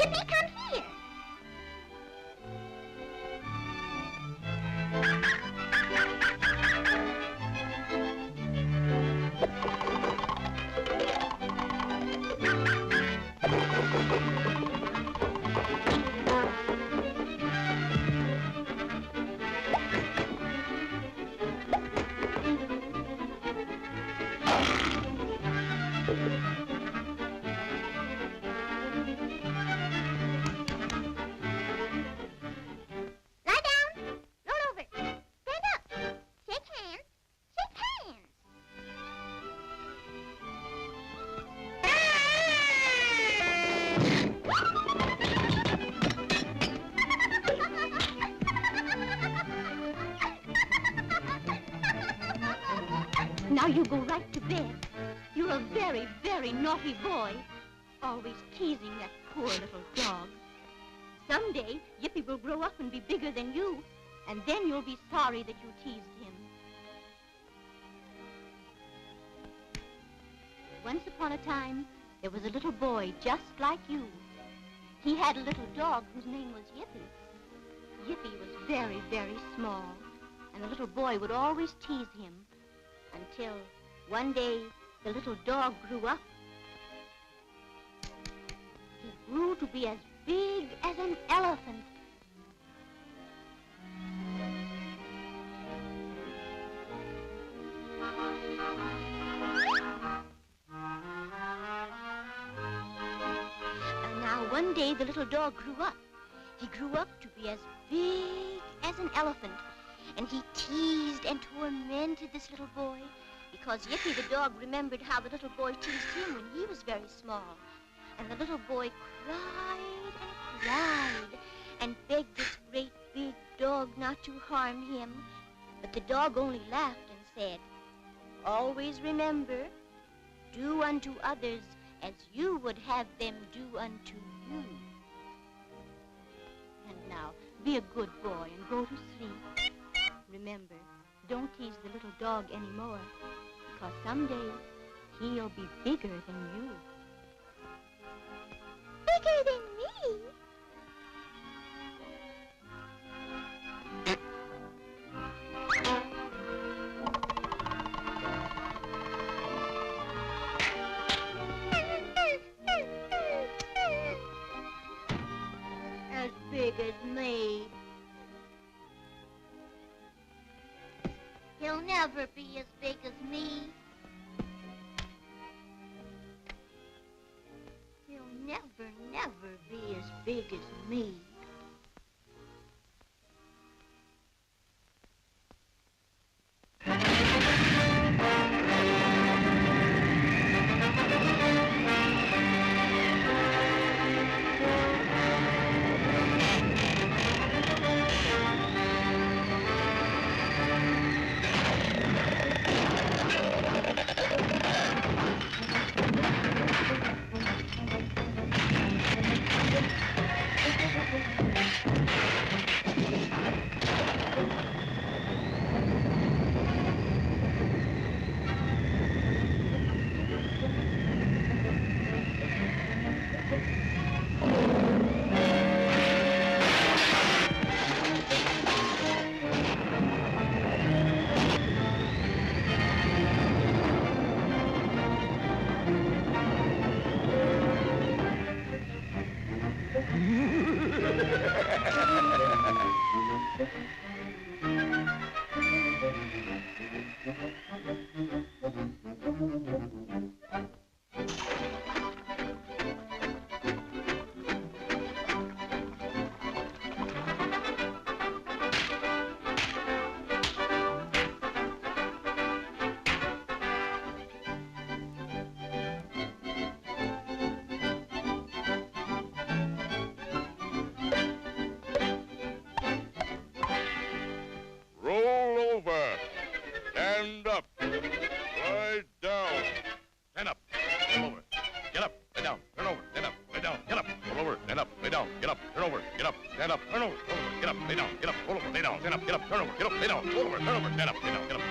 Yippee, come here. Now you go right to bed. You're a very, very naughty boy. Always teasing that poor little dog. Someday, Yippee will grow up and be bigger than you, and then you'll be sorry that you teased him. Once upon a time, there was a little boy just like you. He had a little dog whose name was Yippee. Yippee was very, very small, and the little boy would always tease him until one day the little dog grew up. He grew to be as big as an elephant. And now one day the little dog grew up. He grew up to be as big as an elephant. And he teased and tormented this little boy because Yippee the dog remembered how the little boy teased him when he was very small. And the little boy cried and begged this great big dog not to harm him. But the dog only laughed and said, "Always remember, do unto others as you would have them do unto you." And now, be a good boy and go to sleep. Remember, don't tease the little dog anymore, because someday he'll be bigger than you. Bigger than me? As big as me. He'll never be as big as me. He'll never, never be as big as me. Stand up. Lie down. Stand up. Roll over. Get up. Lay down. Turn over. Stand up. Lay down. Get up. Roll over. Stand up. Lay down. Get up. Turn over. Get up. Stand up. Turn over. Roll over. Get up. Lay down. Get up. Roll over. Lay down. Stand up. Get up. Turn over. Get up. Lay down. Roll over. Turn over. Stand up. Lay down. Get up.